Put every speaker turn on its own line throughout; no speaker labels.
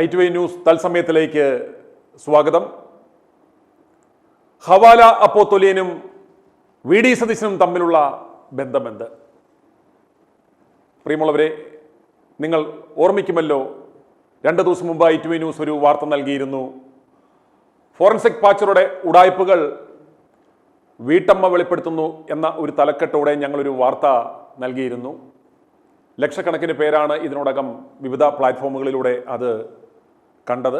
i2i news തത്സമയത്തിലേക്ക് സ്വാഗതം. ഹവാല അപ്പോത്തൊലിയനും V D സതീശനും തമ്മിലുള്ള ബന്ധമെന്ത്? പ്രിയമുള്ളവരെ, നിങ്ങൾ ഓർമ്മിക്കുമല്ലോ, 2 ദിവസം മുമ്പ് i2i ന്യൂസ് ഒരു വാർത്ത നൽകിയിരുന്നു. ഫോറൻസിക് പാച്ചറുടെ ഉടായ്പകൾ വീട്ടമ്മ വെളിപ്പെടുത്തുന്നു എന്ന ഒരു തലക്കെട്ടോടെ ഞങ്ങളൊരു വാർത്ത നൽകിയിരുന്നു. ലക്ഷക്കണക്കിന് പേരാണ് ഇതിനോടകം വിവിധ പ്ലാറ്റ്ഫോമുകളിലൂടെ അത് കണ്ടത്.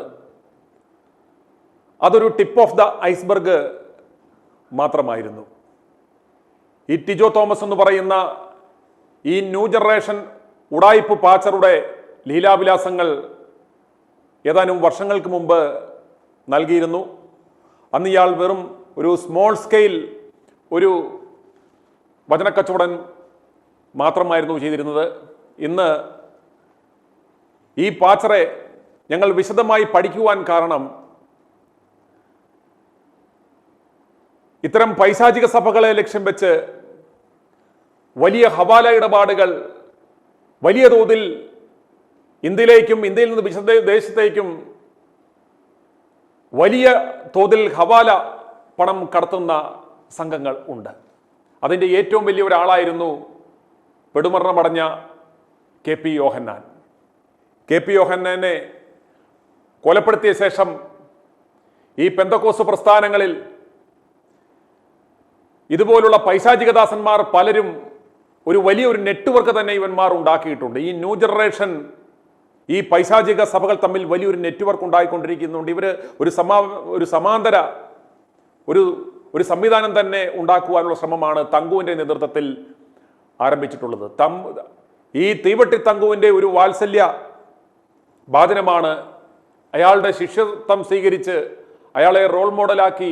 അതൊരു ടിപ്പ് ഓഫ് ദ ഐസ്ബർഗ് മാത്രമായിരുന്നു. ഈ ടിജോ തോമസ് എന്ന് പറയുന്ന ഈ ന്യൂ ജനറേഷൻ ഉടായിപ്പ് പാച്ചറുടെ ലീലാവിലാസങ്ങൾ ഏതാനും വർഷങ്ങൾക്ക് മുമ്പ് നൽകിയിരുന്നു. അന്ന് ഇയാൾ വെറും ഒരു സ്മോൾ സ്കെയിൽ ഒരു വചനക്കച്ചവടൻ മാത്രമായിരുന്നു ചെയ്തിരുന്നത്. ഇന്ന് ഈ പാച്ചറെ ഞങ്ങൾ വിശദമായി പഠിക്കുവാൻ കാരണം ഇത്തരം പൈശാചിക സഭകളെ ലക്ഷ്യം വെച്ച് വലിയ ഹവാല ഇടപാടുകൾ വലിയ തോതിൽ ഇന്ത്യയിലേക്കും ഇന്ത്യയിൽ നിന്ന് വിദേശത്തേക്കും വലിയ തോതിൽ ഹവാല പണം കടത്തുന്ന സംഘങ്ങൾ ഉണ്ട്. അതിൻ്റെ ഏറ്റവും വലിയ ഒരാളായിരുന്നു പെടുമരണമടഞ്ഞ കെ പി യോഹന്നാൻ. കെ പി യോഹന്നാനെ കൊലപ്പെടുത്തിയ ശേഷം ഈ പെന്തക്കോസ് പ്രസ്ഥാനങ്ങളിൽ ഇതുപോലുള്ള പൈശാചികദാസന്മാർ പലരും ഒരു വലിയൊരു നെറ്റ്വർക്ക് തന്നെ ഇവന്മാർ ഉണ്ടാക്കിയിട്ടുണ്ട്. ഈ ന്യൂ ജനറേഷൻ ഈ പൈശാചിക സഭകൾ തമ്മിൽ വലിയൊരു നെറ്റ്വർക്ക് ഉണ്ടായിക്കൊണ്ടിരിക്കുന്നുണ്ട്. ഇവർ ഒരു സമാന്തര ഒരു സംവിധാനം തന്നെ ഉണ്ടാക്കുവാനുള്ള ശ്രമമാണ് തങ്കുവിൻ്റെ നേതൃത്വത്തിൽ ആരംഭിച്ചിട്ടുള്ളത്. ഈ തീവട്ടി തങ്കുവിൻ്റെ ഒരു വാത്സല്യ ഭാജനമാണ് അയാളുടെ ശിഷ്യത്വം സ്വീകരിച്ച് അയാളെ റോൾ മോഡലാക്കി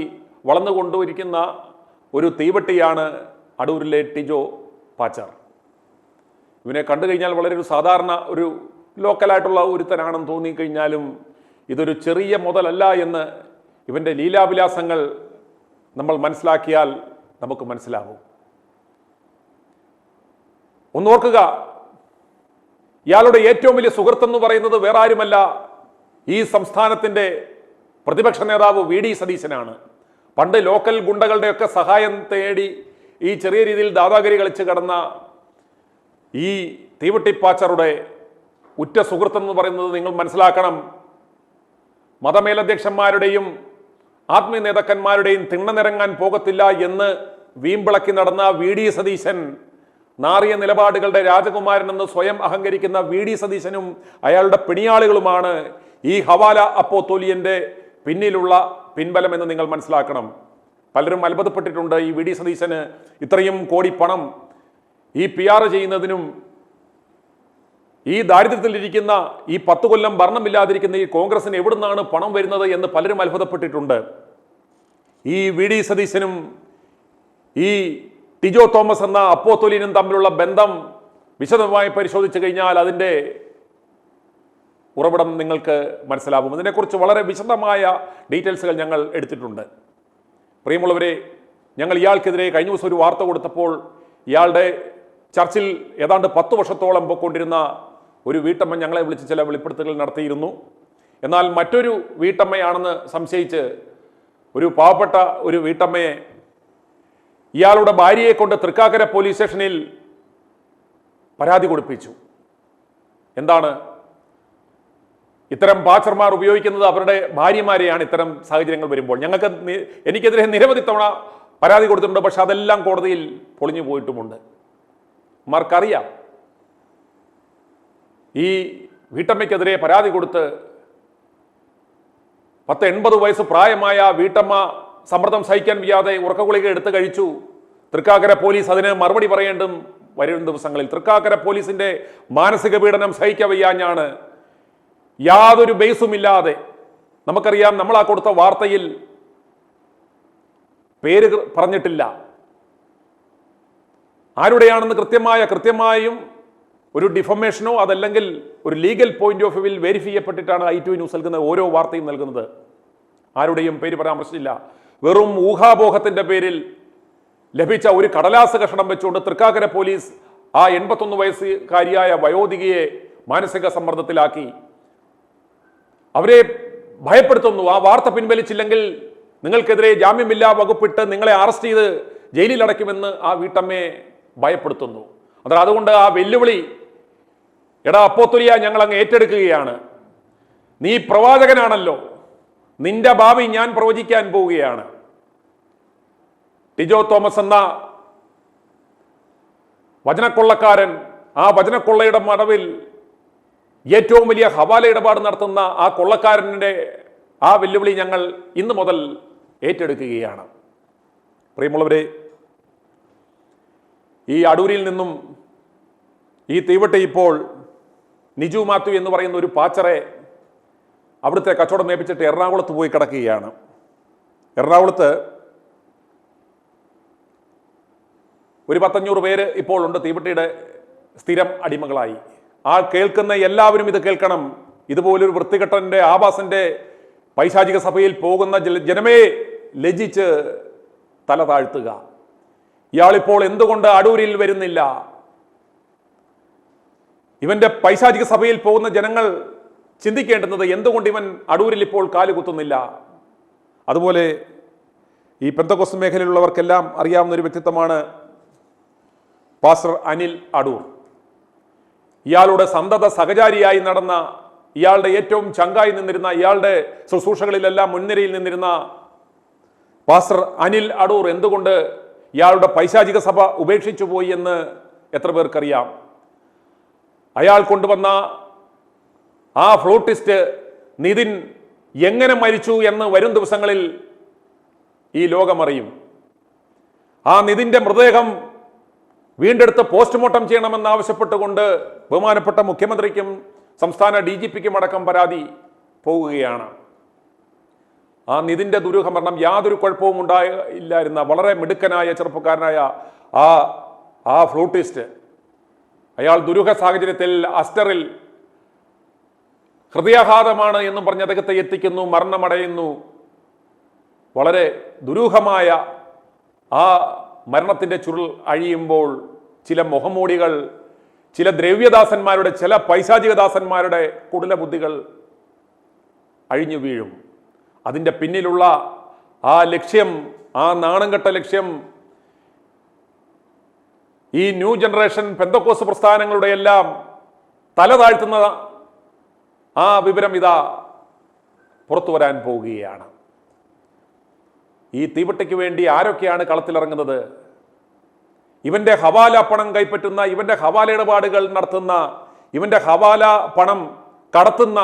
വളർന്നുകൊണ്ടിരിക്കുന്ന ഒരു തീവട്ടിയാണ് അടൂരിലെ ടിജോ പാച്ചർ. ഇവനെ കണ്ടു കഴിഞ്ഞാൽ വളരെ ഒരു സാധാരണ ഒരു ലോക്കലായിട്ടുള്ള ഒരുത്തനാണെന്ന് തോന്നിക്കഴിഞ്ഞാലും ഇതൊരു ചെറിയ മുതലല്ല എന്ന് ഇവൻ്റെ ലീലാവിലാസങ്ങൾ നമ്മൾ മനസ്സിലാക്കിയാൽ നമുക്ക് മനസ്സിലാകും. ഒന്നോർക്കുക, ഇയാളുടെ ഏറ്റവും വലിയ സുഹൃത്തെന്ന് പറയുന്നത് വേറെ ആരുമല്ല, ഈ സംസ്ഥാനത്തിൻ്റെ പ്രതിപക്ഷ നേതാവ് വി ഡി സതീശനാണ്. പണ്ട് ലോക്കൽ ഗുണ്ടകളുടെയൊക്കെ സഹായം തേടി ഈ ചെറിയ രീതിയിൽ ദാദാഗിരി കളിച്ച് കടന്ന ഈ തീവട്ടിപ്പാച്ചറുടെ ഉറ്റ സുഹൃത്തെന്ന് പറയുന്നത് നിങ്ങൾ മനസ്സിലാക്കണം. മതമേലധ്യക്ഷന്മാരുടെയും ആത്മീയ നേതാക്കന്മാരുടെയും തിണ്ണനിറങ്ങാൻ പോകത്തില്ല എന്ന് വീമ്പിളക്കി നടന്ന വി ഡി സതീശൻ, നാറിയ നിലപാടുകളുടെ രാജകുമാരൻ എന്ന് സ്വയം അഹങ്കരിക്കുന്ന വി ഡി സതീശനും അയാളുടെ പിണിയാളുകളുമാണ് ഈ ഹവാല അപ്പോത്തൊലിയന്റെ പിന്നിലുള്ള പിൻബലം എന്ന് നിങ്ങൾ മനസ്സിലാക്കണം. പലരും അത്ഭുതപ്പെട്ടിട്ടുണ്ട് ഈ വി ഡി സതീശന് ഇത്രയും കോടി പണം ഈ PR ചെയ്യുന്നതിനും ഈ ദാരിദ്ര്യത്തിലിരിക്കുന്ന ഈ 10 കൊല്ലം ഭരണമില്ലാതിരിക്കുന്ന ഈ കോൺഗ്രസിന് എവിടുന്നാണ് പണം വരുന്നത് എന്ന് പലരും അത്ഭുതപ്പെട്ടിട്ടുണ്ട്. ഈ വി ഡി സതീശനും ഈ ടിജോ തോമസ് എന്ന അപ്പോത്തൊലിയനും തമ്മിലുള്ള ബന്ധം വിശദമായി പരിശോധിച്ചു കഴിഞ്ഞാൽ അതിൻ്റെ ഉറവിടം നിങ്ങൾക്ക് മനസ്സിലാകും. അതിനെക്കുറിച്ച് വളരെ വിശദമായ ഡീറ്റെയിൽസുകൾ ഞങ്ങൾ എടുത്തിട്ടുണ്ട്. പ്രിയമുള്ളവരെ, ഞങ്ങൾ ഇയാൾക്കെതിരെ കഴിഞ്ഞ ദിവസം ഒരു വാർത്ത കൊടുത്തപ്പോൾ ഇയാളുടെ ചർച്ചിൽ ഏതാണ്ട് 10 വർഷത്തോളം പോയിക്കൊണ്ടിരുന്ന ഒരു വീട്ടമ്മ ഞങ്ങളെ വിളിച്ച് ചില വെളിപ്പെടുത്തലുകൾ നടത്തിയിരുന്നു. എന്നാൽ മറ്റൊരു വീട്ടമ്മയാണെന്ന് സംശയിച്ച് ഒരു പാവപ്പെട്ട ഒരു വീട്ടമ്മയെ ഇയാളുടെ ഭാര്യയെ കൊണ്ട് തൃക്കാക്കര പോലീസ് സ്റ്റേഷനിൽ പരാതി കൊടുപ്പിച്ചു. എന്താണ്? ഇത്തരം പാച്ചർമാർ ഉപയോഗിക്കുന്നത് അവരുടെ ഭാര്യമാരെയാണ് ഇത്തരം സാഹചര്യങ്ങൾ വരുമ്പോൾ. എനിക്കെതിരെ നിരവധി തവണ പരാതി കൊടുത്തിട്ടുണ്ട്, പക്ഷെ അതെല്ലാം കോടതിയിൽ പൊളിഞ്ഞു പോയിട്ടുമുണ്ട്. മാർക്കറിയാം, ഈ വീട്ടമ്മയ്ക്കെതിരെ പരാതി കൊടുത്ത് 80 വയസ്സ് പ്രായമായ വീട്ടമ്മ സമ്മർദ്ദം സഹിക്കാൻ വയ്യാതെ ഉറക്കഗുളിക എടുത്ത് കഴിച്ചു. തൃക്കാക്കര പോലീസ് അതിന് മറുപടി പറയേണ്ടും വരും ദിവസങ്ങളിൽ. തൃക്കാക്കര പോലീസിന്റെ മാനസിക പീഡനം സഹിക്കവയ്യാഞ്ഞാണ് യാതൊരു ബേസുമില്ലാതെ, നമുക്കറിയാം, നമ്മൾ ആ കൊടുത്ത വാർത്തയിൽ പേര് പറഞ്ഞിട്ടില്ല, ആരുടെയാണെന്ന് കൃത്യമായും ഒരു ഡിഫമേഷനോ അതല്ലെങ്കിൽ ഒരു ലീഗൽ പോയിന്റ് ഓഫ് വ്യൂവിൽ വെരിഫൈ ചെയ്യപ്പെട്ടിട്ടാണ് i2i ന്യൂസ് നൽകുന്ന ഓരോ വാർത്തയും നൽകുന്നത്. ആരുടെയും പേര് പരാമർശിച്ചില്ല. വെറും ഊഹാപോഹത്തിന്റെ പേരിൽ ലഭിച്ച ഒരു കടലാസ് കഷണം വെച്ചുകൊണ്ട് തൃക്കാക്കര പോലീസ് ആ 81 വയസ്സുകാരിയായ വയോധികയെ മാനസിക സമ്മർദ്ദത്തിലാക്കി. അവരെ ഭയപ്പെടുത്തുന്നു. ആ വാർത്ത പിൻവലിച്ചില്ലെങ്കിൽ നിങ്ങൾക്കെതിരെ ജാമ്യമില്ലാ വകുപ്പിട്ട് നിങ്ങളെ അറസ്റ്റ് ചെയ്ത് ജയിലിൽ അടയ്ക്കുമെന്ന് ആ വീട്ടമ്മയെ ഭയപ്പെടുത്തുന്നു. അതുകൊണ്ട് ആ വെല്ലുവിളി, എടാ അപ്പോത്തുലിയ, ഞങ്ങൾ അങ്ങ് ഏറ്റെടുക്കുകയാണ്. നീ പ്രവാചകനാണല്ലോ, നിന്റെ ഭാവി ഞാൻ പ്രവചിക്കാൻ പോവുകയാണ്. ടിജോ തോമസ് എന്ന വചനക്കൊള്ളക്കാരൻ, ആ വചനക്കൊള്ളയുടെ മറവിൽ ഏറ്റവും വലിയ ഹവാല ഇടപാട് നടത്തുന്ന ആ കൊള്ളക്കാരൻ്റെ ആ വെല്ലുവിളി ഞങ്ങൾ ഇന്നു മുതൽ ഏറ്റെടുക്കുകയാണ്. പ്രിയമുള്ളവരെ, ഈ അടൂരിൽ നിന്നും ഈ തീവട്ടി ഇപ്പോൾ നിജു മാത്യു എന്ന് പറയുന്ന ഒരു പാച്ചറെ അവിടുത്തെ കച്ചവടം മേപ്പിച്ചിട്ട് എറണാകുളത്ത് പോയി കിടക്കുകയാണ്. എറണാകുളത്ത് ഒരു 100-500 പേര് ഇപ്പോൾ ഉണ്ട് തീവട്ടിയുടെ സ്ഥിരം അടിമകളായി. ആ കേൾക്കുന്ന എല്ലാവരും ഇത് കേൾക്കണം. ഇതുപോലൊരു വൃത്തികെട്ടന്റെ ആഭാസന്റെ പൈശാചിക സഭയിൽ പോകുന്ന ജനമേ, ലജ്ജിച്ച് തല താഴ്ത്തുക. ഇയാളിപ്പോൾ എന്തുകൊണ്ട് അടൂരിൽ വരുന്നില്ല? ഇവന്റെ പൈശാചിക സഭയിൽ പോകുന്ന ജനങ്ങൾ ചിന്തിക്കേണ്ടുന്നത് എന്തുകൊണ്ട് ഇവൻ അടൂരിൽ ഇപ്പോൾ കാലുകുത്തുന്നില്ല. അതുപോലെ ഈ പെന്തക്കോസ്ത് മേഖലയിലുള്ളവർക്കെല്ലാം അറിയാവുന്ന ഒരു വ്യക്തിത്വമാണ് പാസ്റ്റർ അനിൽ അടൂർ. ഇയാളുടെ സന്തത സഹചാരിയായി നടന്ന, ഇയാളുടെ ഏറ്റവും ചങ്കായി നിന്നിരുന്ന, ഇയാളുടെ ശുശ്രൂഷകളിലെല്ലാം മുൻനിരയിൽ നിന്നിരുന്ന പാസ്റ്റർ അനിൽ അടൂർ എന്തുകൊണ്ട് ഇയാളുടെ പൈശാചിക സഭ ഉപേക്ഷിച്ചു പോയി എന്ന് എത്ര പേർക്കറിയാം? അയാൾ കൊണ്ടുവന്ന ആ ഫ്ലൂട്ടിസ്റ്റ് നിതിൻ എങ്ങനെ മരിച്ചു എന്ന് വരും ദിവസങ്ങളിൽ ഈ ലോകമറിയും. ആ നിതിന്റെ മൃതദേഹം വീണ്ടെടുത്ത് പോസ്റ്റ്മോർട്ടം ചെയ്യണമെന്ന് ആവശ്യപ്പെട്ടുകൊണ്ട് ബഹുമാനപ്പെട്ട മുഖ്യമന്ത്രിക്കും സംസ്ഥാന DGPക്കും അടക്കം പരാതി പോവുകയാണ്. ആ നിതിന്റെ ദുരൂഹമരണം യാതൊരു കുഴപ്പവും ഉണ്ടായില്ലായിരുന്ന വളരെ മിടുക്കനായ ചെറുപ്പക്കാരനായ ആ ഫ്ലൂട്ടിസ്റ്റ്, അയാൾ ദുരൂഹ സാഹചര്യത്തിൽ അസ്റ്ററിൽ ഹൃദയാഘാതമാണ് എന്നും പറഞ്ഞ് അദ്ദേഹത്തെ എത്തിക്കുന്നു, മരണമടയുന്നു. വളരെ ദുരൂഹമായ ആ മരണത്തിൻ്റെ ചുരുൾ അഴിയുമ്പോൾ ചില മുഖമൂടികൾ, ചില ദ്രവ്യദാസന്മാരുടെ, ചില പൈശാചികദാസന്മാരുടെ കുടില ബുദ്ധികൾ അഴിഞ്ഞു വീഴും. അതിൻ്റെ പിന്നിലുള്ള ആ ലക്ഷ്യം, ആ നാണംകെട്ട ലക്ഷ്യം ഈ ന്യൂ ജനറേഷൻ പെന്തക്കോസ്ത് പ്രസ്ഥാനങ്ങളുടെ എല്ലാം തല താഴ്ത്തുന്ന ആ വിവരം ഇതാ പുറത്തു വരാൻ പോവുകയാണ്. ഈ തീവട്ടിക്ക് വേണ്ടി ആരൊക്കെയാണ് കളത്തിലിറങ്ങുന്നത്? ഇവന്റെ ഹവാല പണം കൈപ്പറ്റുന്ന, ഇവന്റെ ഹവാല ഇടപാടുകൾ നടത്തുന്ന, ഇവന്റെ ഹവാല പണം കടത്തുന്ന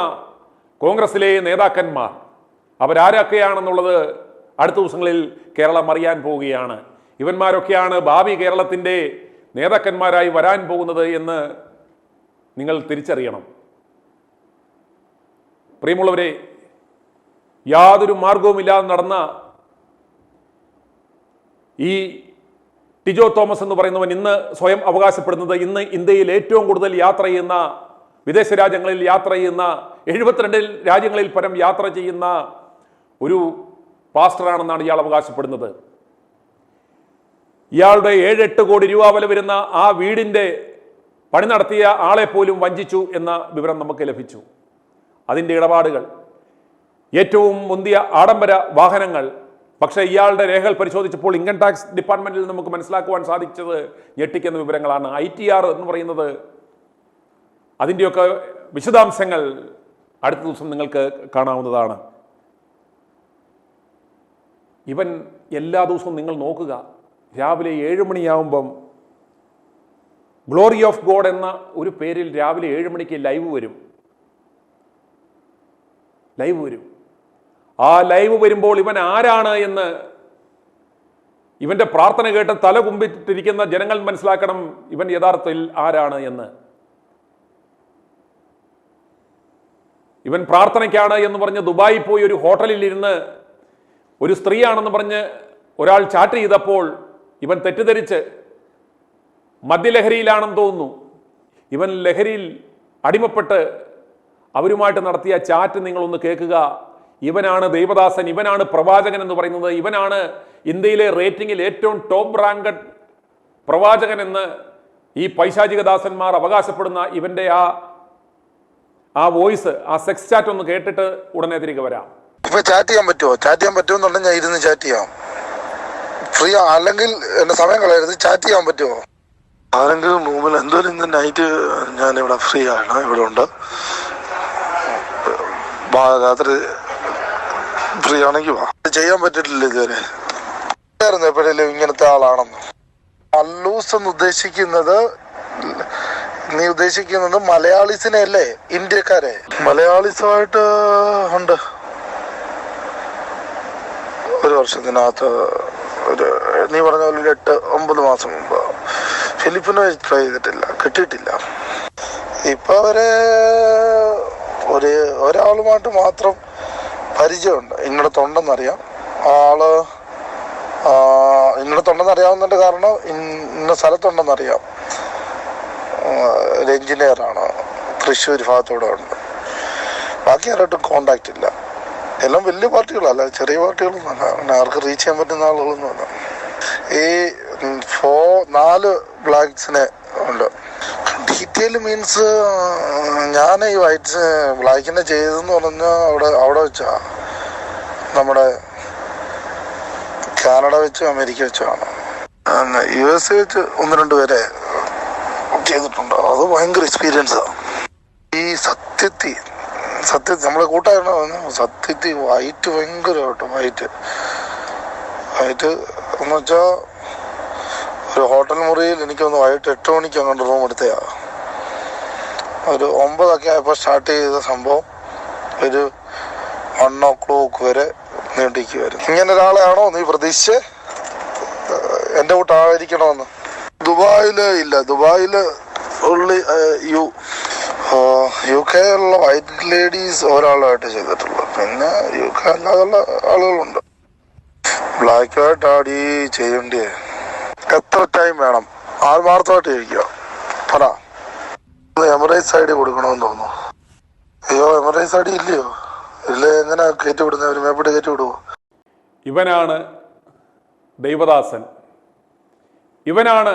കോൺഗ്രസിലെ നേതാക്കന്മാർ അവരാരൊക്കെയാണെന്നുള്ളത് അടുത്ത ദിവസങ്ങളിൽ കേരളം അറിയാൻ പോവുകയാണ്. ഇവന്മാരൊക്കെയാണ് ഭാവി കേരളത്തിൻ്റെ നേതാക്കന്മാരായി വരാൻ പോകുന്നത് എന്ന് നിങ്ങൾ തിരിച്ചറിയണം. പ്രിയമുള്ളവരെ, യാതൊരു മാർഗവുമില്ലാതെ നടന്ന ഈ ടിജോ തോമസ് എന്ന് പറയുന്നവൻ ഇന്ന് സ്വയം അവകാശപ്പെടുന്നത്, ഇന്ന് ഇന്ത്യയിൽ ഏറ്റവും കൂടുതൽ യാത്ര ചെയ്യുന്ന, വിദേശ രാജ്യങ്ങളിൽ യാത്ര ചെയ്യുന്ന, 72 രാജ്യങ്ങളിൽ പരം യാത്ര ചെയ്യുന്ന ഒരു പാസ്റ്ററാണെന്നാണ് ഇയാൾ അവകാശപ്പെടുന്നത്. ഇയാളുടെ 7-8 കോടി രൂപ വില വരുന്ന ആ വീടിൻ്റെ പണി നടത്തിയ ആളെ പോലും വഞ്ചിച്ചു എന്ന വിവരം നമുക്ക് ലഭിച്ചു. അതിൻ്റെ ഇടപാടുകൾ, ഏറ്റവും മുന്തിയ ആഡംബര വാഹനങ്ങൾ. പക്ഷേ ഇയാളുടെ രേഖകൾ പരിശോധിച്ചപ്പോൾ ഇൻകം ടാക്സ് ഡിപ്പാർട്ട്മെന്റിൽ നമുക്ക് മനസ്സിലാക്കുവാൻ സാധിച്ചത് ഞെട്ടിക്കുന്ന വിവരങ്ങളാണ്. ITR എന്ന് പറയുന്നത്, അതിൻ്റെയൊക്കെ വിശദാംശങ്ങൾ അടുത്ത ദിവസം നിങ്ങൾക്ക് കാണാവുന്നതാണ്. ഇവൻ എല്ലാ ദിവസവും നിങ്ങൾ നോക്കുക, രാവിലെ 7 മണിയാവുമ്പം ഗ്ലോറി ഓഫ് ഗോഡ് എന്ന ഒരു പേരിൽ രാവിലെ 7 മണിക്ക് ലൈവ് വരും. ആ ലൈവ് വരുമ്പോൾ ഇവൻ ആരാണ് എന്ന് ഇവന്റെ പ്രാർത്ഥന കേട്ട് തല കുമ്പിട്ടിരിക്കുന്ന ജനങ്ങൾ മനസ്സിലാക്കണം ഇവൻ യഥാർത്ഥത്തിൽ ആരാണ് എന്ന്. ഇവൻ പ്രാർത്ഥനയ്ക്കാണ് എന്ന് പറഞ്ഞ് ദുബായിൽ പോയി ഒരു ഹോട്ടലിൽ ഇരുന്ന് ഒരു സ്ത്രീയാണെന്ന് പറഞ്ഞ് ഒരാൾ ചാറ്റ് ചെയ്തപ്പോൾ ഇവൻ തെറ്റിദ്ധരിച്ച് മദ്യലഹരിയിലാണെന്ന് തോന്നുന്നു. ഇവൻ ലഹരിയിൽ അടിമപ്പെട്ട് അവരുമായിട്ട് നടത്തിയ ചാറ്റ് നിങ്ങളൊന്ന് കേൾക്കുക. ഇവനാണ് ദൈവദാസൻ, ഇവനാണ് പ്രവാചകൻ എന്ന് പറയുന്നത്, ഇവനാണ് ഇന്ത്യയിലെ റേറ്റിംഗിൽ ഏറ്റവും ടോപ്പ് റാങ്കഡ് പ്രവാചകൻ എന്ന് ഈ പൈശാചികദാസന്മാർ അവകാശപ്പെടുന്ന ഇവന്റെ ആ വോയിസ്, ആ സെക്സ് ചാറ്റ് ഒന്ന് കേട്ടിട്ട് ഉടനെ തിരികെ വരാം.
ഇപ്പൊ ചാറ്റ് ചെയ്യാൻ പറ്റുമോ? ചാറ്റ് ചെയ്യാൻ പറ്റുമെന്നുണ്ടെങ്കിൽ ഞാൻ ഇരുന്ന് ചാറ്റ് ചെയ്യാം. ഫ്രീ അല്ലെങ്കിൽ എന്റെ സമയം കളയരുത്. ചാറ്റ് ചെയ്യാൻ പറ്റുമോ? ആരെങ്കിലും റൂമിൽ എന്തോലും ഇന്ന് നൈറ്റ് ഞാനിവിടെ ഫ്രീ ആണ്, ഇവിടെ ഉണ്ട്. രാത്രി ഫ്രീ ആണെങ്കിൽ വാ. ചെയ്യാൻ പറ്റിട്ടില്ല ഇതുവരെ. എപ്പോഴേലും ഇങ്ങനത്തെ ആളാണെന്ന്. അല്ലൂസ് എന്ന് ഉദ്ദേശിക്കുന്നത്, നീ ഉദ്ദേശിക്കുന്നത് മലയാളീസിനെ അല്ലേ? ഇന്ത്യക്കാരെ മലയാളീസുമായിട്ട് ഉണ്ട്. ഒരു വർഷത്തിനകത്ത് നീ പറഞ്ഞ പോലെ 8-9 മാസം മുമ്പ് ഫിലിപ്പിനെ ട്രൈ ചെയ്തിട്ടില്ല, കിട്ടിയിട്ടില്ല. ഇപ്പൊ ഒരാളുമായിട്ട് മാത്രം പരിചയമുണ്ട്. ഇന്നടത്തുണ്ടെന്നറിയാം. ആള് ഇന്നടത്തുണ്ടെന്നറിയാവുന്നതിന്റെ കാരണം ഇന്ന സ്ഥലത്തുണ്ടെന്നറിയാം. ഒരു എഞ്ചിനീയറാണ്, തൃശ്ശൂർ ഭാഗത്തൂടെ ഉണ്ട്. ബാക്കി ആരായിട്ടും കോണ്ടാക്ട് ഇല്ല. എല്ലാം വലിയ പാർട്ടികളല്ല, ചെറിയ പാർട്ടികളൊന്നുമല്ല. ആർക്ക് റീച്ച് ചെയ്യാൻ പറ്റുന്ന ആളുകളൊന്നുമല്ല. ഈ 4 ബ്ലാക്സിനെ ഉണ്ട്. ഡീറ്റെയിൽ മീൻസ് ഞാൻ ഈ ബ്ലാക്കിനെ ചെയ്തെന്ന് പറഞ്ഞാൽ അവിടെ വെച്ചാ, നമ്മുടെ കാനഡ വെച്ചും അമേരിക്ക വെച്ചുമാണ്. US വെച്ച് 1-2 പേരെ ചെയ്തിട്ടുണ്ട്. അത് ഭയങ്കര എക്സ്പീരിയൻസാണ്. ഈ സത്യത്തിൽ നമ്മളെ കൂട്ടായിരുന്നു. സത്യത്തിൽ വൈറ്റ് ഭയങ്കരമായിട്ട് വൈറ്റ് എന്ന് വെച്ചാൽ ഒരു ഹോട്ടൽ മുറിയിൽ എനിക്കൊന്ന് വൈകിട്ട് 8 മണിക്ക് അങ്ങോട്ട് റൂം എടുത്തയാ. ഒരു 9 ആയപ്പോൾ സ്റ്റാർട്ട് ചെയ്ത സംഭവം ഒരു 1 o'clock വരെ നീണ്ടിരിക്കുമായിരുന്നു. ഇങ്ങനെ ഒരാളെയാണോ നീ പ്രതീക്ഷിച്ച് എൻ്റെ കൂട്ടായിരിക്കണമെന്ന്? ദുബായില് ഇല്ല. ദുബായില് ഉള്ളി UK ഉള്ള വൈറ്റ് ലേഡീസ് ഒരാളായിട്ട് ചെയ്തിട്ടുള്ളു. പിന്നെ UK അല്ലാതുള്ള ആളുകളുണ്ട്. ബ്ലാക്കായിട്ട് ആടി ചെയ്യേണ്ടിയേ. എത്ര ടൈം വേണം? ആത്മാർത്ഥമായിട്ട് ചോദിക്കുക. പറ. എമറേറ്റ്സ് ID കൊടുക്കണമെന്ന് തോന്നുന്നു. അയ്യോ, എമറേറ്റ്സ് ID ഇല്ലയോ? ഇല്ല, എങ്ങനെ കയറ്റി വിടുന്നവർ? മേപ്പിട്ട് കയറ്റി വിടുവോ?
ഇവനാണ് ദൈവദാസൻ. ഇവനാണ്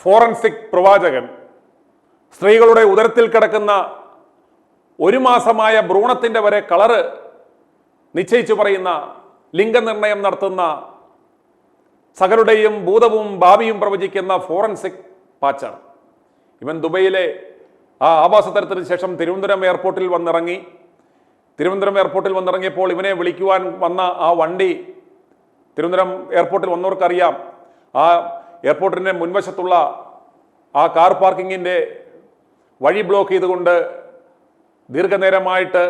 ഫോറൻസിക് പ്രവാചകൻ. സ്ത്രീകളുടെ ഉദരത്തിൽ കിടക്കുന്ന 1 മാസമായ ഭ്രൂണത്തിൻ്റെ വരെ കളറ് നിശ്ചയിച്ചു പറയുന്ന, ലിംഗനിർണയം നടത്തുന്ന, സകലുടെയും ഭൂതവും ഭാവിയും പ്രവചിക്കുന്ന ഫോറൻസിക് പാച്ചർ. ഇവൻ ദുബൈയിലെ ആ ആവാസതലത്തിന് ശേഷം തിരുവനന്തപുരം എയർപോർട്ടിൽ വന്നിറങ്ങിയപ്പോൾ ഇവനെ വിളിക്കുവാൻ വന്ന ആ വണ്ടി, തിരുവനന്തപുരം എയർപോർട്ടിൽ വന്നവർക്കറിയാം, ആ എയർപോർട്ടിൻ്റെ മുൻവശത്തുള്ള ആ കാർ പാർക്കിങ്ങിൻ്റെ വഴി ബ്ലോക്ക് ചെയ്തുകൊണ്ട് ദീർഘനേരമായിട്ട്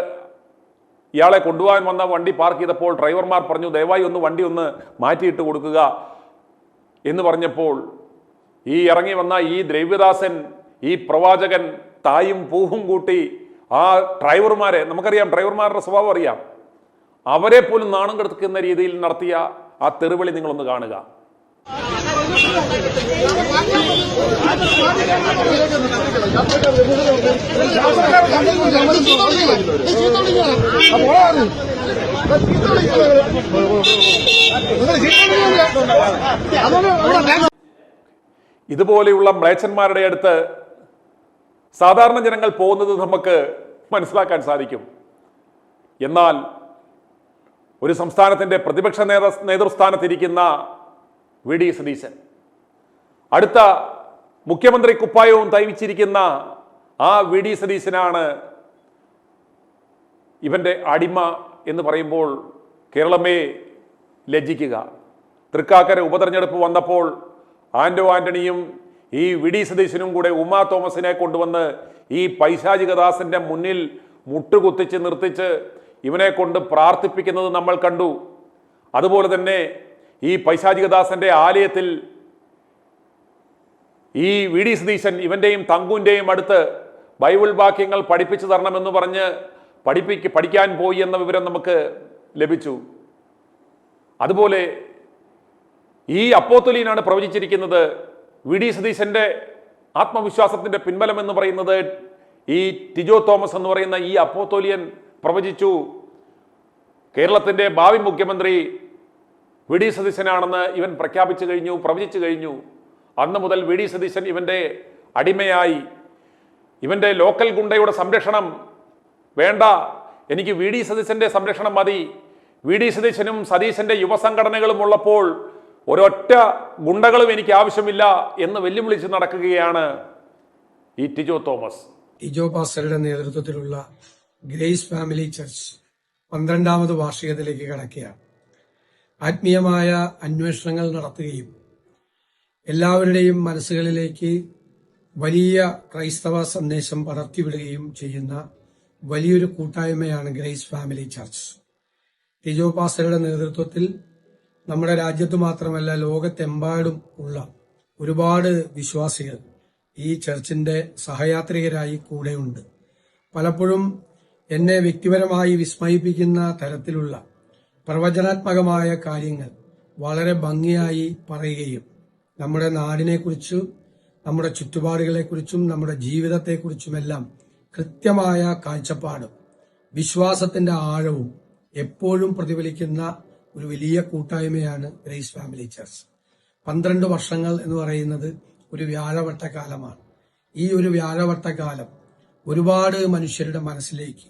ഇയാളെ കൊണ്ടുപോകാൻ വന്ന വണ്ടി പാർക്ക് ചെയ്തപ്പോൾ ഡ്രൈവർമാർ പറഞ്ഞു, ദയവായി വണ്ടി ഒന്ന് മാറ്റിയിട്ട് കൊടുക്കുക എന്ന് പറഞ്ഞപ്പോൾ ഈ ഇറങ്ങി വന്ന ഈ ദ്രവ്യദാസൻ, ഈ പ്രവാചകൻ തായും പൂവും കൂട്ടി ആ ഡ്രൈവർമാരെ, നമുക്കറിയാം ഡ്രൈവർമാരുടെ സ്വഭാവം അറിയാം, അവരെ പോലും നാണം കെടുത്തുന്ന രീതിയിൽ നടത്തിയ ആ തെറിവിളി നിങ്ങളൊന്ന് കാണുക. ഇതുപോലെയുള്ള മ്ലേച്ഛന്മാരുടെ അടുത്ത് സാധാരണ ജനങ്ങൾ പോകുന്നത് നമുക്ക് മനസ്സിലാക്കാൻ സാധിക്കും. എന്നാൽ ഒരു സംസ്ഥാനത്തിൻ്റെ പ്രതിപക്ഷ നേതൃസ്ഥാനത്തിരിക്കുന്ന VD സതീശൻ, അടുത്ത മുഖ്യമന്ത്രി കുപ്പായവും തയ്ച്ചിരിക്കുന്ന ആ VD സതീശനാണ് ഇവൻ്റെ അടിമ എന്ന് പറയുമ്പോൾ കേരളമേ ലജ്ജിക്കുക. തൃക്കാക്കര ഉപതെരഞ്ഞെടുപ്പ് വന്നപ്പോൾ ആന്റോ ആന്റണിയും ഈ VD സതീശനും കൂടെ ഉമാ തോമസിനെ കൊണ്ടുവന്ന് ഈ പൈശാചികദാസന്റെ മുന്നിൽ മുട്ടുകുത്തിച്ച് നിർത്തിച്ച് ഇവനെ കൊണ്ട് പ്രാർത്ഥിപ്പിക്കുന്നത് നമ്മൾ കണ്ടു. അതുപോലെ തന്നെ ഈ പൈശാചികദാസന്റെ ആലയത്തിൽ ഈ VD സതീശൻ ഇവൻ്റെയും തങ്കുവിൻ്റെയും അടുത്ത് ബൈബിൾ വാക്യങ്ങൾ പഠിപ്പിച്ചു തരണമെന്ന് പറഞ്ഞ് പഠിക്കാൻ പോയി എന്ന വിവരം നമുക്ക് ലഭിച്ചു. അതുപോലെ ഈ അപ്പോസ്തലനാണ് പ്രവചിച്ചിരിക്കുന്നത്. VD സതീശന്റെ ആത്മവിശ്വാസത്തിന്റെ പിൻബലം എന്ന് പറയുന്നത് ഈ ടിജോ തോമസ് എന്ന് പറയുന്ന ഈ അപ്പോസ്തലൻ പ്രവചിച്ചു. കേരളത്തിന്റെ ഭാവി മുഖ്യമന്ത്രി VD സതീശനാണെന്ന് ഇവൻ പ്രവചിച്ചു കഴിഞ്ഞു. അന്ന് മുതൽ VD സതീശൻ ഇവന്റെ അടിമയായി. ഇവന്റെ ലോക്കൽ ഗുണ്ടയുടെ സംരക്ഷണം വേണ്ട, എനിക്ക് വി ഡി സതീശന്റെ സംരക്ഷണം മതി, വി ഡി സതീശനും സതീശന്റെ യുവസംഘടനകളും ഉള്ളപ്പോൾ ഒരൊറ്റ ഗുണ്ടകളും എനിക്ക് ആവശ്യമില്ല എന്ന് വെല്ലുവിളിച്ച് നടക്കുകയാണ് ഈ ടിജോ തോമസ്.
ടിജോ പാസ്റ്ററുടെ നേതൃത്വത്തിലുള്ള ഗ്രേസ് ഫാമിലി ചർച്ച് 12ാമത് വാർഷികത്തിലേക്ക് കടക്കുകയാണ്. ആത്മീയമായ അന്വേഷണങ്ങൾ നടത്തുകയും എല്ലാവരുടെയും മനസ്സുകളിലേക്ക് വലിയ ക്രൈസ്തവ സന്ദേശം പടർത്തിവിടുകയും ചെയ്യുന്ന വലിയൊരു കൂട്ടായ്മയാണ് ഗ്രേസ് ഫാമിലി ചർച്ച്. ടിജോ പാസ്റ്ററുടെ നേതൃത്വത്തിൽ നമ്മുടെ രാജ്യത്ത് മാത്രമല്ല ലോകത്തെമ്പാടും ഉള്ള ഒരുപാട് വിശ്വാസികൾ ഈ ചർച്ചിന്റെ സഹയാത്രികരായി കൂടെയുണ്ട്. പലപ്പോഴും എന്നെ വ്യക്തിപരമായി വിസ്മയിപ്പിക്കുന്ന തരത്തിലുള്ള പ്രവചനാത്മകമായ കാര്യങ്ങൾ വളരെ ഭംഗിയായി പറയുകയും നമ്മുടെ നാടിനെക്കുറിച്ചും നമ്മുടെ ചുറ്റുപാടുകളെക്കുറിച്ചും നമ്മുടെ ജീവിതത്തെക്കുറിച്ചുമെല്ലാം കൃത്യമായ കാഴ്ചപ്പാടും വിശ്വാസത്തിന്റെ ആഴവും എപ്പോഴും പ്രതിഫലിക്കുന്ന ഒരു വലിയ കൂട്ടായ്മയാണ് ഗ്രേസ് ഫാമിലി ചർച്ച്. 12 വർഷങ്ങൾ എന്ന് പറയുന്നത് ഒരു വ്യാഴവട്ടക്കാലമാണ്. ഈ ഒരു വ്യാഴവട്ടക്കാലം ഒരുപാട് മനുഷ്യരുടെ മനസ്സിലേക്ക്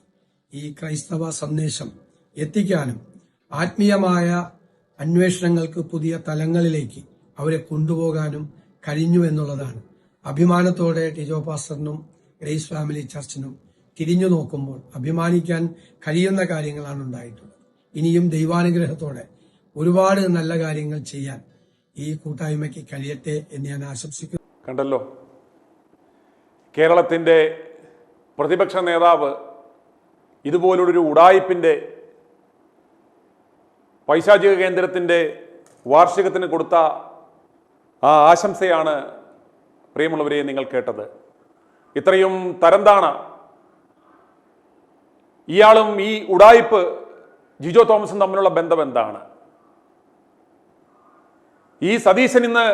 ഈ ക്രൈസ്തവ സന്ദേശം എത്തിക്കാനും ആത്മീയമായ അന്വേഷണങ്ങൾക്ക് പുതിയ തലങ്ങളിലേക്ക് അവരെ കൊണ്ടുപോകാനും കഴിഞ്ഞു എന്നുള്ളതാണ് അഭിമാനത്തോടെ ടിജോ പാസ്റ്ററിനും ഗ്രേസ് ഫാമിലി ചർച്ചിനും തിരിഞ്ഞു നോക്കുമ്പോൾ അഭിമാനിക്കാൻ കഴിയുന്ന കാര്യങ്ങളാണ് ഉണ്ടായിട്ടുള്ളത്. ഇനിയും ദൈവാനുഗ്രഹത്തോടെ ഒരുപാട് നല്ല കാര്യങ്ങൾ ചെയ്യാൻ ഈ കൂട്ടായ്മയ്ക്ക് കഴിയട്ടെ എന്ന് ഞാൻ ആശംസിക്കുന്നു.
കണ്ടല്ലോ, കേരളത്തിന്റെ പ്രതിപക്ഷ നേതാവ് ഇതുപോലൊരു ഉഡായിപ്പിന്റെ പൈശാചിക കേന്ദ്രത്തിന്റെ വാർഷികത്തിന് കൊടുത്ത ആ ആശംസയാണ് പ്രിയമുള്ളവരെ നിങ്ങൾ കേട്ടത്. ഇത്രയും തരംതാണ ഇയാളും ഈ ഉഡായിപ്പ് ജിജോ തോമസും തമ്മിലുള്ള ബന്ധം എന്താണ്? ഈ സതീശൻ ഇന്ന്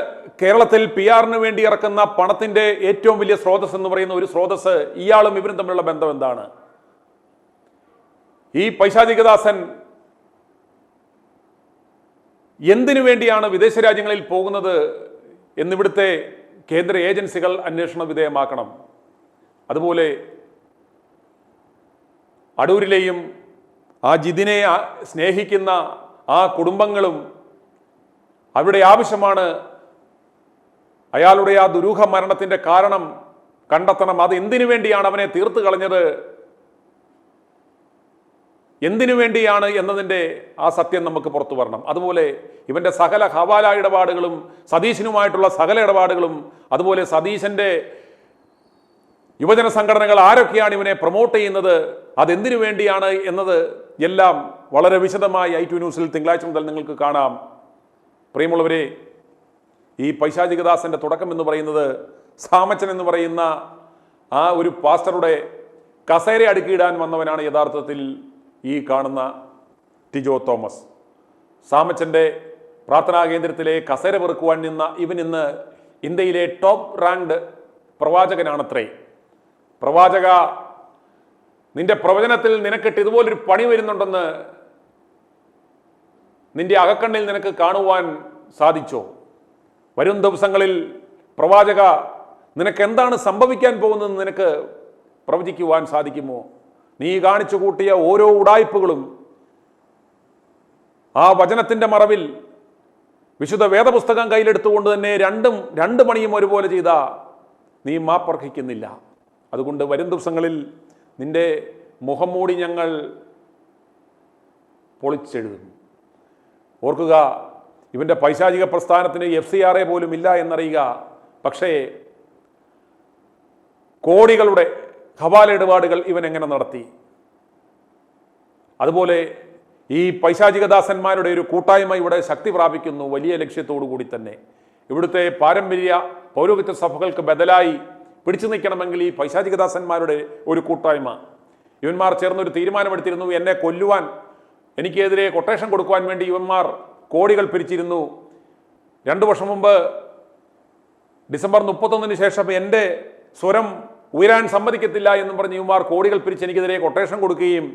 കേരളത്തിൽ PR-ന് വേണ്ടി ഇറക്കുന്ന പണത്തിന്റെ ഏറ്റവും വലിയ സ്രോതസ് എന്ന് പറയുന്ന ഒരു സ്രോതസ് ഇയാളും ഇവരും തമ്മിലുള്ള ബന്ധം എന്താണ്? ഈ പൈശാചികദാസൻ എന്തിനു വേണ്ടിയാണ് വിദേശ രാജ്യങ്ങളിൽ പോകുന്നത് എന്നിവിടുത്തെ കേന്ദ്ര ഏജൻസികൾ അന്വേഷണ വിധേയമാക്കണം. അതുപോലെ അടൂരിലെയും ആ ജിതിനെ സ്നേഹിക്കുന്ന ആ കുടുംബങ്ങളും അവരുടെ ആവശ്യമാണ് അയാളുടെ ആ ദുരൂഹ മരണത്തിന്റെ കാരണം കണ്ടെത്തണം. അത് എന്തിനു വേണ്ടിയാണ് അവനെ തീർത്തു കളഞ്ഞത്, എന്തിനു വേണ്ടിയാണ് എന്നതിൻ്റെ ആ സത്യം നമുക്ക് പുറത്തു വരണം. അതുപോലെ ഇവന്റെ സകല ഹവാല ഇടപാടുകളും സതീശനുമായിട്ടുള്ള സകല ഇടപാടുകളും, അതുപോലെ സതീശന്റെ യുവജന സംഘടനകൾ ആരൊക്കെയാണ് ഇവനെ പ്രൊമോട്ട് ചെയ്യുന്നത്, അതെന്തിനു വേണ്ടിയാണ് എന്നത് എല്ലാം വളരെ വിശദമായി i2 ന്യൂസിൽ തിങ്കളാഴ്ച മുതൽ നിങ്ങൾക്ക് കാണാം. പ്രിയമുള്ളവരെ, ഈ പൈശാചികദാസന്റെ തുടക്കം എന്ന് പറയുന്നത് സാമച്ചൻ എന്ന് പറയുന്ന ആ ഒരു പാസ്റ്ററുടെ കസേര അടുക്കിയിടാൻ വന്നവനാണ് യഥാർത്ഥത്തിൽ ഈ കാണുന്ന ടിജോ തോമസ്. സാമച്ചന്റെ പ്രാർത്ഥനാ കേന്ദ്രത്തിലെ കസേര പെറുക്കുവാൻ നിന്ന ഇവൻ ഇന്ന് ഇന്ത്യയിലെ ടോപ്പ് റാങ്ക്ഡ് പ്രവാചകനാണത്രേ. പ്രവാചക, നിന്റെ പ്രവചനത്തിൽ നിനക്കിട്ട് ഇതുപോലൊരു പണി വരുന്നുണ്ടെന്ന് നിന്റെ അകക്കണ്ണിൽ നിനക്ക് കാണുവാൻ സാധിച്ചോ? വരും ദിവസങ്ങളിൽ പ്രവാചക, നിനക്ക് എന്താണ് സംഭവിക്കാൻ പോകുന്നതെന്ന് നിനക്ക് പ്രവചിക്കുവാൻ സാധിക്കുമോ? നീ കാണിച്ചു കൂട്ടിയ ഓരോ ഉഡായിപ്പുകളും ആ വചനത്തിന്റെ മറവിൽ വിശുദ്ധ വേദപുസ്തകം കയ്യിലെടുത്തുകൊണ്ട് തന്നെ രണ്ട് മണിയും ഒരുപോലെ ചെയ്ത നീ മാപ്പർഹിക്കുന്നില്ല. അതുകൊണ്ട് വരും ദിവസങ്ങളിൽ നിന്റെ മുഖം മൂടി ഞങ്ങൾ പൊളിച്ചെഴുതും. ഓർക്കുക, ഇവന്റെ പൈശാചിക പ്രസ്ഥാനത്തിന് FCRA പോലും ഇല്ല എന്നറിയുക. പക്ഷേ കോടികളുടെ ഹവാല ഇടപാടുകൾ ഇവൻ എങ്ങനെ നടത്തി? അതുപോലെ ഈ പൈശാചികദാസന്മാരുടെ ഒരു കൂട്ടായ്മ ഇവിടെ ശക്തി പ്രാപിക്കുന്നു, വലിയ ലക്ഷ്യത്തോടു കൂടി തന്നെ. ഇവിടുത്തെ പാരമ്പര്യ പൗരോഹിത്യ സഭകൾക്ക് ബദലായി പിടിച്ചു നിൽക്കണമെങ്കിൽ ഈ പൈശാചികദാസന്മാരുടെ ഒരു കൂട്ടായ്മ. ഇവന്മാർ ചേർന്നൊരു തീരുമാനമെടുത്തിരുന്നു, എന്നെ കൊല്ലുവാൻ, എനിക്കെതിരെ കൊട്ടേഷൻ കൊടുക്കുവാൻ വേണ്ടി ഇവന്മാർ കോടികൾ പിരിച്ചിരുന്നു. 2 വർഷം മുമ്പ് ഡിസംബർ 31-ന് ശേഷം എൻ്റെ സ്വരം ഉയരാൻ സമ്മതിക്കത്തില്ല എന്നും പറഞ്ഞ് ഇവന്മാർ കോടികൾ പിരിച്ച് എനിക്കെതിരെ കൊട്ടേഷൻ കൊടുക്കുകയും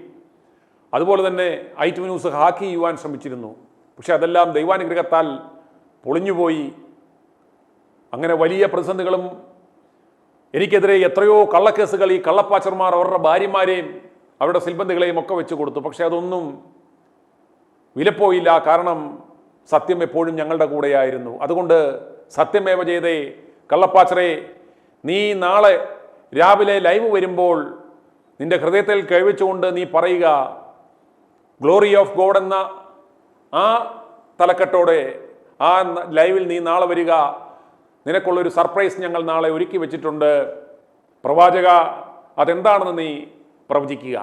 അതുപോലെ തന്നെ i2 ന്യൂസ് ഹാക്ക് ചെയ്യുവാൻ ശ്രമിച്ചിരുന്നു. പക്ഷെ അതെല്ലാം ദൈവാനുഗ്രഹത്താൽ പൊളിഞ്ഞുപോയി. അങ്ങനെ വലിയ പ്രതിസന്ധികളും എനിക്കെതിരെ എത്രയോ കള്ളക്കേസുകൾ ഈ കള്ളപ്പാച്ചർമാർ അവരുടെ ഭാര്യമാരെയും അവരുടെ സിൽബന്ധികളെയും ഒക്കെ വെച്ച് കൊടുത്തു. പക്ഷെ അതൊന്നും വിലപ്പോയില്ല. കാരണം സത്യം എപ്പോഴും ഞങ്ങളുടെ കൂടെയായിരുന്നു. അതുകൊണ്ട് സത്യമേവ ചെയ്തേ കള്ളപ്പാച്ചറെ, നീ നാളെ രാവിലെ ലൈവ് വരുമ്പോൾ നിന്റെ ഹൃദയത്തിൽ കഴിവെച്ചുകൊണ്ട് നീ പറയുക, ഗ്ലോറി ഓഫ് ഗോഡ് എന്ന ആ തലക്കെട്ടോടെ ആ ലൈവിൽ നീ നാളെ വരിക. നിനക്കുള്ളൊരു സർപ്രൈസ് ഞങ്ങൾ നാളെ ഒരുക്കി വെച്ചിട്ടുണ്ട്. പ്രവാചക, അതെന്താണെന്ന് നീ പ്രവചിക്കുക.